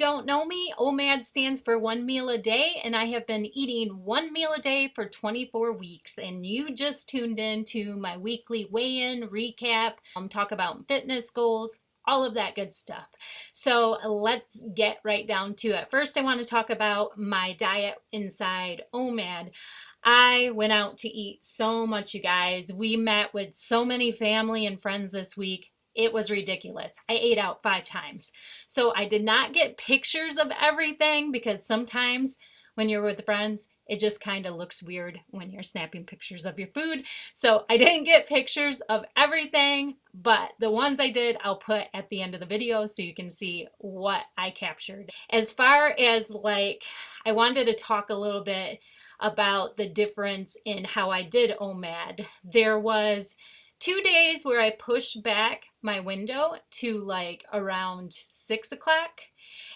don't know me, OMAD stands for 1 meal a day, and I have been eating 1 meal a day for 24 weeks. And you just tuned in to my weekly weigh-in recap, talk about fitness goals, all of that good stuff. So let's get right down to it. First, I want to talk about my diet inside OMAD. I went out to eat so much, you guys. We met with so many family and friends this week. It was ridiculous. I ate out 5 times. So I did not get pictures of everything because sometimes when you're with friends, it just kind of looks weird when you're snapping pictures of your food. So I didn't get pictures of everything, but the ones I did, I'll put at the end of the video so you can see what I captured. As far as I wanted to talk a little bit about the difference in how I did OMAD. There was 2 days where I pushed back my window to around 6 o'clock.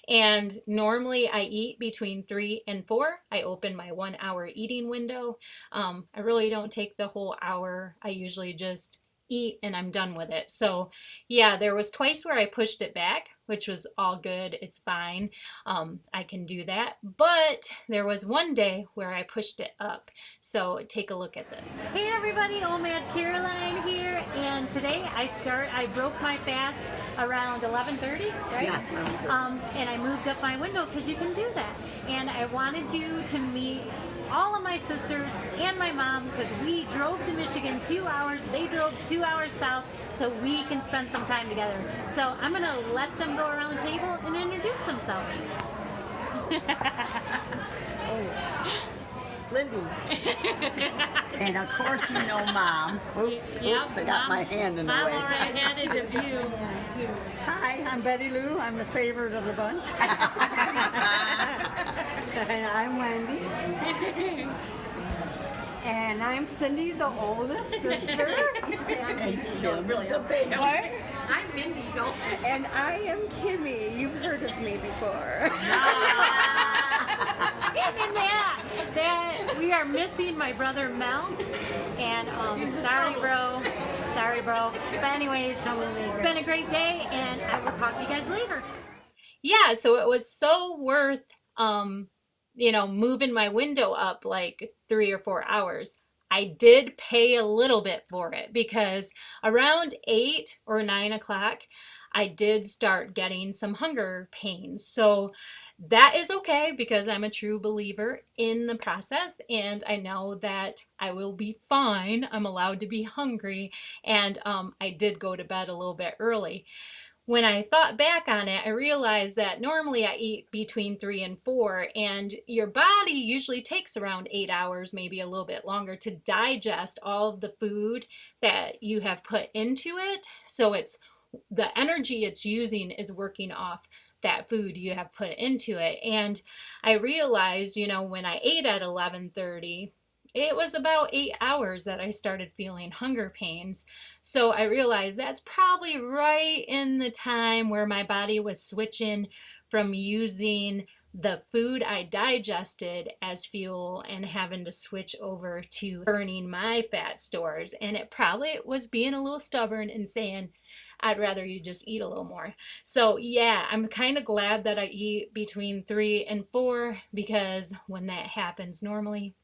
And normally I eat between 3 and 4. I open my 1 hour eating window. I really don't take the whole hour. I usually just eat and I'm done with it. So yeah, there was twice where I pushed it back, which was all good. It's fine. I can do that. But there was one day where I pushed it up. So take a look at this. Hey everybody, OMAD Caroline here. And today I broke my fast around 11:30, right? Yeah, 11:30. And I moved up my window because you can do that. And I wanted you to meet all of my sisters and my mom because we drove to Michigan 2 hours. They drove 2 hours south so we can spend some time together. So I'm going to let them go around the table and introduce themselves. Lindy. And of course you know Mom. Oops, Yep, I got my hand in the Mom way. already had it of you. Hi, I'm Betty Lou. I'm the favorite of the bunch. And I'm Wendy. And I'm Cindy, the oldest sister. What? I'm Mindy. Go. And I am Kimmy. You've heard of me before. And that we are missing my brother Mel. And sorry bro. But anyways, it's been a great day and I will talk to you guys later. Yeah, so it was so worth moving my window up 3 or 4 hours. I did pay a little bit for it because around 8 or 9 o'clock, I did start getting some hunger pains. So that is okay because I'm a true believer in the process and I know that I will be fine. I'm allowed to be hungry and I did go to bed a little bit early. When I thought back on it, I realized that normally I eat between 3 and 4, and your body usually takes around 8 hours, maybe a little bit longer, to digest all of the food that you have put into it. So it's the energy it's using is working off that food you have put into it. And I realized, when I ate at 11:30, it was about 8 hours that I started feeling hunger pains. So I realized that's probably right in the time where my body was switching from using the food I digested as fuel and having to switch over to burning my fat stores. And it probably was being a little stubborn and saying, I'd rather you just eat a little more. So yeah, I'm kind of glad that I eat between 3 and 4 because when that happens normally,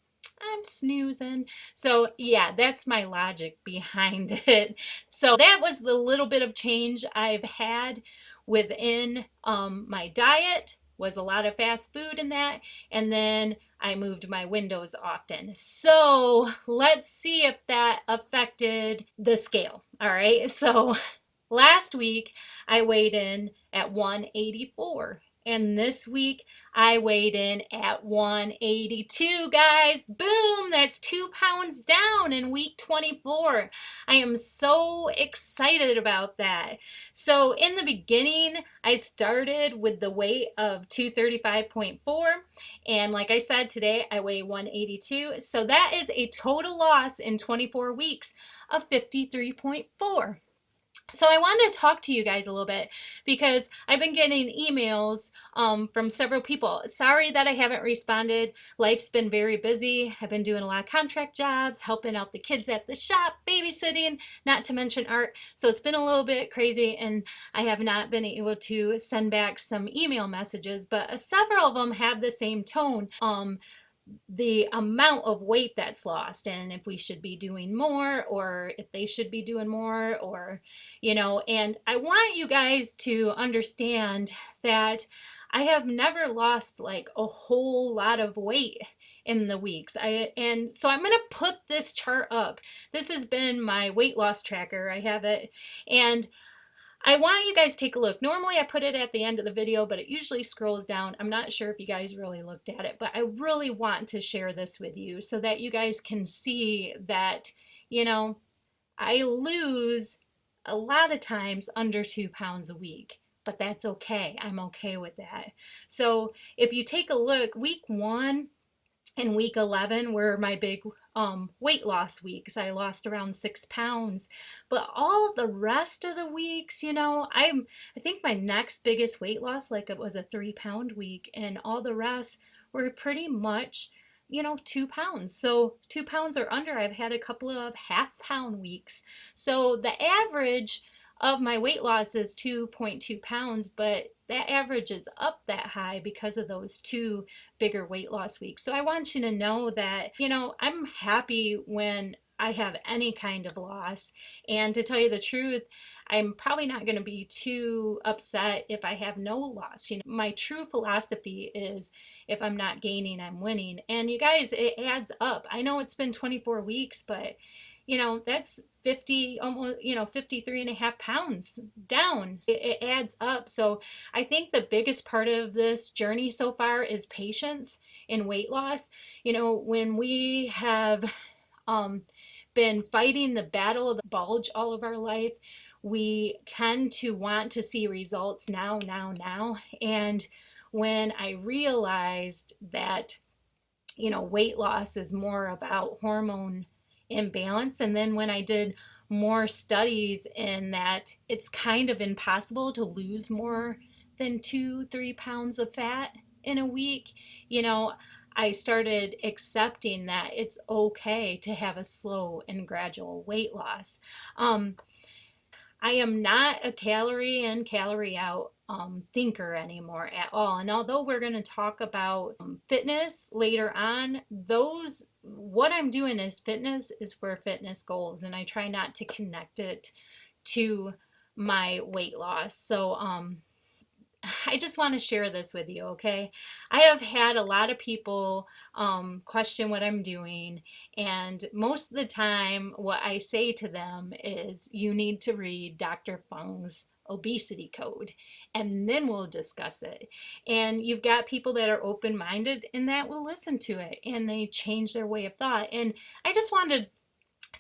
I'm snoozing. So yeah, that's my logic behind it. So that was the little bit of change I've had within my diet, was a lot of fast food in that, and then I moved my windows often. So let's see if that affected the scale. All right, so last week I weighed in at 184. And this week, I weighed in at 182, guys. Boom! That's 2 pounds down in week 24. I am so excited about that. So in the beginning, I started with the weight of 235.4. And like I said, today I weigh 182. So that is a total loss in 24 weeks of 53.4. So I want to talk to you guys a little bit because I've been getting emails from several people. Sorry that I haven't responded. Life's been very busy. I've been doing a lot of contract jobs, helping out the kids at the shop, babysitting, not to mention art. So it's been a little bit crazy, and I have not been able to send back some email messages, but several of them have the same tone. The amount of weight that's lost, and if we should be doing more, or if they should be doing more, or and I want you guys to understand that I have never lost like a whole lot of weight in the weeks. And so I'm going to put this chart up. This has been my weight loss tracker. I have it, and I want you guys to take a look. Normally I put it at the end of the video, but it usually scrolls down. I'm not sure if you guys really looked at it, but I really want to share this with you so that you guys can see that, I lose a lot of times under 2 pounds a week, but that's okay. I'm okay with that. So if you take a look, week 1 and week 11 were my big weight loss weeks. I lost around 6 pounds, but all the rest of the weeks, I think my next biggest weight loss, like, it was a 3 pound week, and all the rest were pretty much 2 pounds. So 2 pounds or under. I've had a couple of half-pound weeks. So the average of my weight loss is 2.2 pounds, but that average is up that high because of those 2 bigger weight loss weeks. So I want you to know that, I'm happy when I have any kind of loss. And to tell you the truth, I'm probably not going to be too upset if I have no loss. My true philosophy is if I'm not gaining, I'm winning. And you guys, it adds up. I know it's been 24 weeks, but that's 50, almost, 53.5 pounds down. It adds up. So I think the biggest part of this journey so far is patience in weight loss. When we have been fighting the battle of the bulge all of our life, we tend to want to see results now, now, now. And when I realized that, weight loss is more about hormone imbalance, and then when I did more studies in that it's kind of impossible to lose more than 2-3 pounds of fat in a week, I started accepting that it's okay to have a slow and gradual weight loss. I am not a calorie in, calorie out thinker anymore at all. And although we're going to talk about fitness later on, what I'm doing as fitness is for fitness goals, and I try not to connect it to my weight loss. So I just want to share this with you, okay? I have had a lot of people question what I'm doing, and most of the time what I say to them is, you need to read Dr. Fung's obesity code, and then we'll discuss it. And you've got people that are open-minded and that will listen to it, and they change their way of thought. And I just wanted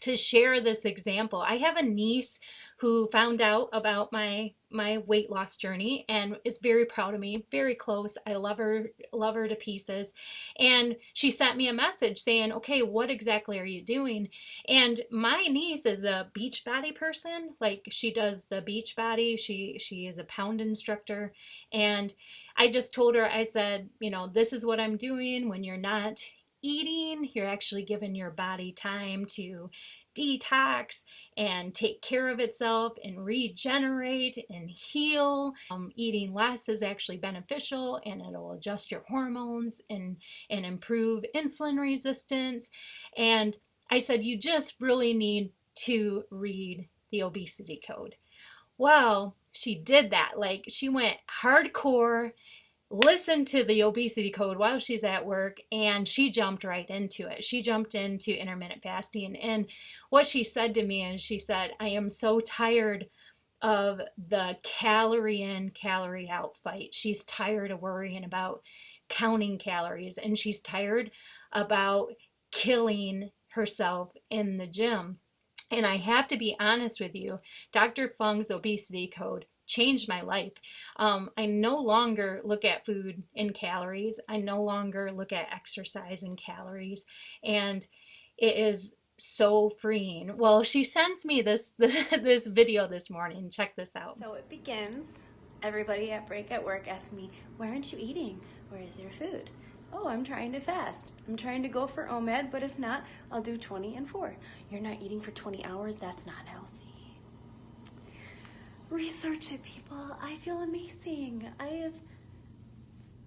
to share this example. I have a niece who found out about my weight loss journey and is very proud of me, very close. I love her to pieces. And she sent me a message saying, okay, what exactly are you doing? And my niece is a beach body person. Like, she does the beach body. She is a pound instructor. And I just told her, I said, this is what I'm doing. When you're not eating, you're actually giving your body time to detox and take care of itself and regenerate and heal. Eating less is actually beneficial, and it'll adjust your hormones and improve insulin resistance. And I said, you just really need to read the obesity code. Well, she did that. Like, she went hardcore, listened to the obesity code while she's at work, and she jumped right into it. She jumped into intermittent fasting. And what she said to me is, she said, I am so tired of the calorie in, calorie out fight. She's tired of worrying about counting calories, and she's tired about killing herself in the gym. And I have to be honest with you, Dr. Fung's obesity code changed my life. I no longer look at food in calories. I no longer look at exercise in calories. And it is so freeing. Well, she sends me this video this morning. Check this out. So it begins. Everybody at break at work asks me, "Why aren't you eating? Where is your food?" "Oh, I'm trying to fast. I'm trying to go for OMAD, but if not, I'll do 20 and 4. "You're not eating for 20 hours? That's not healthy." Research it, people. I feel amazing.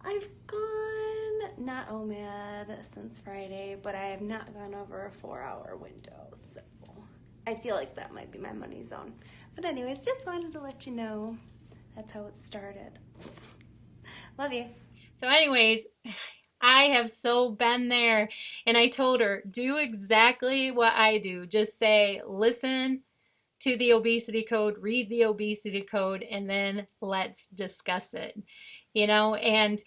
I've gone, not OMAD since Friday, but I have not gone over a 4-hour window, so I feel like that might be my money zone. But anyways, just wanted to let you know that's how it started. Love you. So anyways, I have so been there, and I told her, do exactly what I do. Just say, listen to the obesity code, read the obesity code, and then let's discuss it. And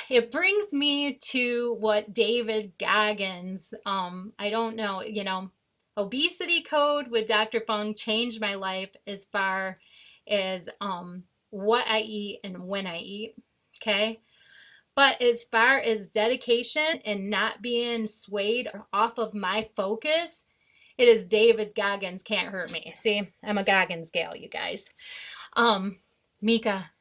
it brings me to what David Goggins, I don't know, obesity code with Dr. Fung changed my life as far as what I eat and when I eat, okay? But as far as dedication and not being swayed off of my focus, it is David Goggins Can't Hurt Me. See, I'm a Goggins gal, you guys. Mika,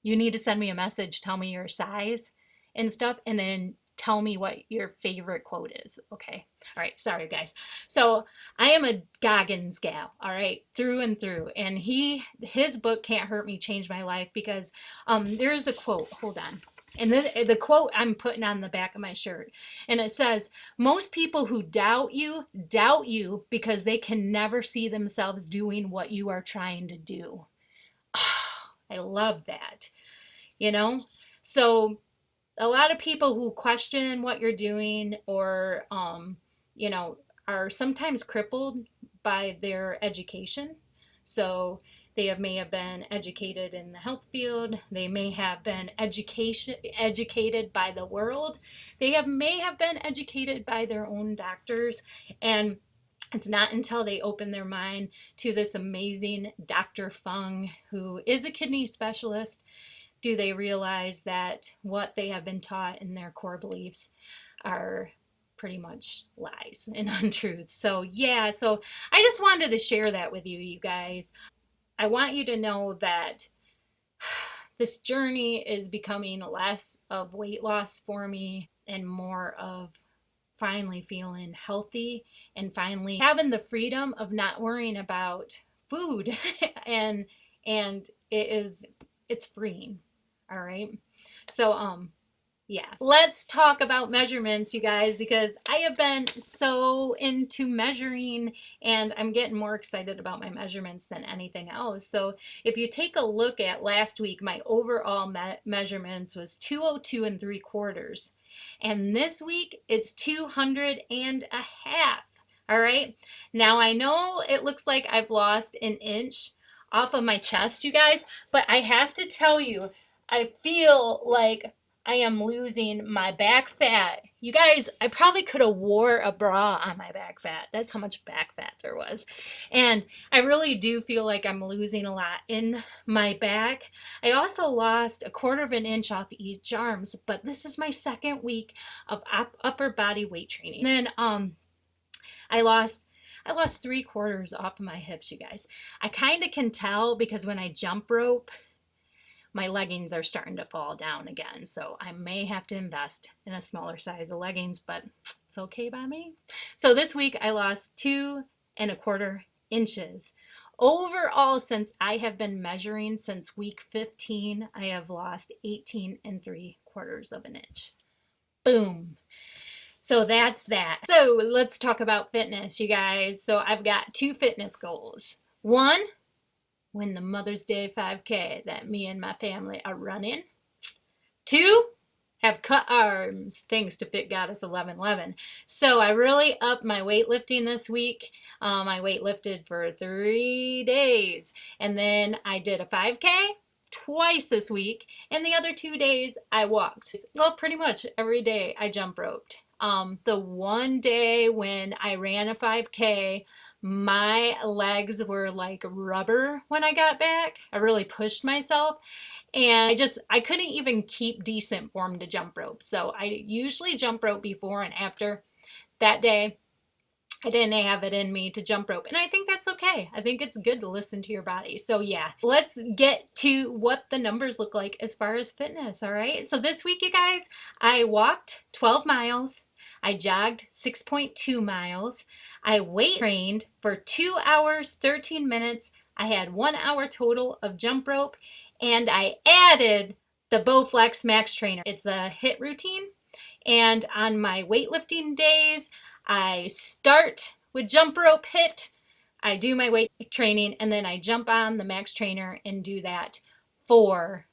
you need to send me a message, tell me your size and stuff, and then tell me what your favorite quote is, okay? All right, sorry guys. So I am a Goggins gal, all right, through and through. And his book Can't Hurt Me changed my life because there is a quote, hold on. And the quote I'm putting on the back of my shirt. And it says, most people who doubt you because they can never see themselves doing what you are trying to do. Oh, I love that. So a lot of people who question what you're doing or, are sometimes crippled by their education. So they may have been educated in the health field. They may have been educated by the world. They may have been educated by their own doctors. And it's not until they open their mind to this amazing Dr. Fung, who is a kidney specialist, do they realize that what they have been taught in their core beliefs are pretty much lies and untruths. So yeah, so I just wanted to share that with you guys. I want you to know that this journey is becoming less of weight loss for me and more of finally feeling healthy and finally having the freedom of not worrying about food and it's freeing. All right. So yeah, let's talk about measurements, you guys, because I have been so into measuring and I'm getting more excited about my measurements than anything else. So if you take a look at last week, my overall measurements was 202 3/4. And this week it's 200 1/2. All right. Now I know it looks like I've lost an inch off of my chest, you guys, but I have to tell you, I feel like I am losing my back fat. You guys, I probably could have wore a bra on my back fat. That's how much back fat there was. And I really do feel like I'm losing a lot in my back. I also lost 1/4 of an inch off each arms, but this is my second week of upper body weight training. And then I lost 3/4 off of my hips, you guys. I kind of can tell because when I jump rope, my leggings are starting to fall down again. So I may have to invest in a smaller size of leggings, but it's okay by me. So this week I lost 2¼ inches. Overall, since I have been measuring since week 15, I have lost 18 3/4 of an inch. Boom. So that's that. So let's talk about fitness, you guys. So I've got 2 fitness goals. One, win the Mother's Day 5K that me and my family are running. 2, have cut arms thanks to Fit Goddess 1111. So I really upped my weightlifting this week. I weightlifted for 3 days and then I did a 5K twice this week, and the other 2 days I walked. Well, pretty much every day I jump roped. The one day when I ran a 5K, my legs were like rubber when I got back. I really pushed myself and I couldn't even keep decent form to jump rope. So I usually jump rope before and after. That day I didn't have it in me to jump rope. And I think that's okay. I think it's good to listen to your body. So yeah, let's get to what the numbers look like as far as fitness, all right? So this week, you guys, I walked 12 miles. I jogged 6.2 miles. I weight trained for 2 hours, 13 minutes. I had 1 hour total of jump rope, and I added the Bowflex Max Trainer. It's a HIIT routine. And on my weightlifting days, I start with jump rope HIIT, I do my weight training, and then I jump on the Max Trainer and do that for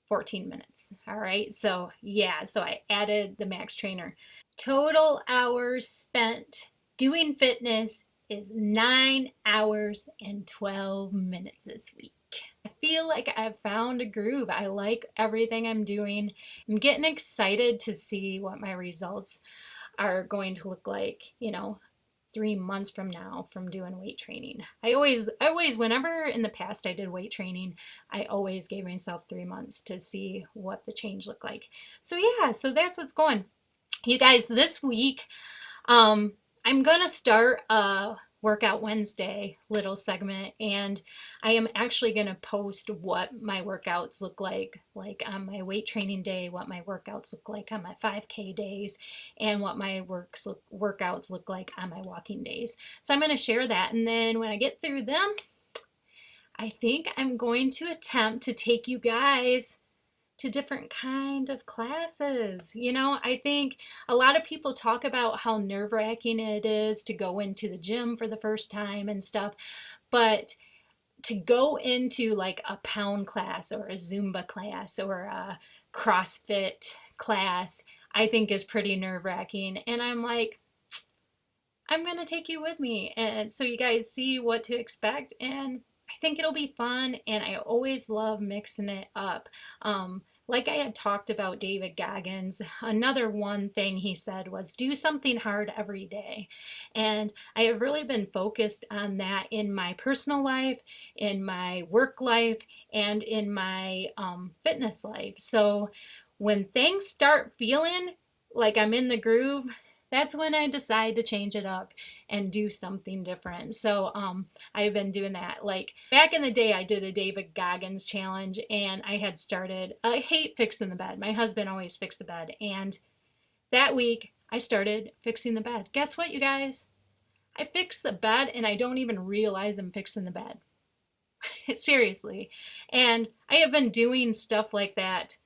14 minutes. All right, so yeah, so I added the Max Trainer. Total hours spent doing fitness is 9 hours and 12 minutes this week. I feel like I've found a groove. I like everything I'm doing. I'm getting excited to see what my results are going to look like, 3 months from now from doing weight training. I always, whenever in the past I did weight training, I always gave myself 3 months to see what the change looked like. So yeah, so that's what's going. You guys, this week, I'm gonna start a Workout Wednesday little segment, and I am actually gonna post what my workouts look like on my weight training day, what my workouts look like on my 5K days, and what my workouts look like on my walking days. So I'm gonna share that, and then when I get through them, I think I'm going to attempt to take you guys to different kind of classes. I think a lot of people talk about how nerve-wracking it is to go into the gym for the first time and stuff, but to go into like a pound class or a Zumba class or a CrossFit class, I think is pretty nerve-wracking. And I'm like, I'm gonna take you with me, and so you guys see what to expect, and I think it'll be fun. And I always love mixing it up. Like I had talked about David Goggins, another one thing he said was do something hard every day. And I have really been focused on that in my personal life, in my work life, and in my fitness life. So when things start feeling like I'm in the groove, that's when I decide to change it up and do something different. So I've been doing that. Like back in the day, I did a David Goggins challenge, and I had started, I hate fixing the bed. My husband always fixed the bed. And that week I started fixing the bed. Guess what, you guys? I fixed the bed and I don't even realize I'm fixing the bed. Seriously. And I have been doing stuff like that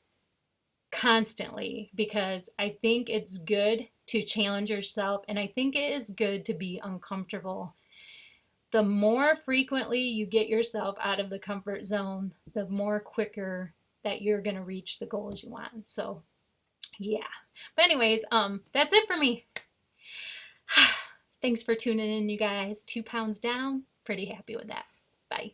constantly because I think it's good to challenge yourself, and I think it is good to be uncomfortable. The more frequently you get yourself out of the comfort zone, the more quicker that you're going to reach the goals you want. So yeah, but anyways, that's it for me. Thanks for tuning in, you guys. 2 pounds down, pretty happy with that. Bye.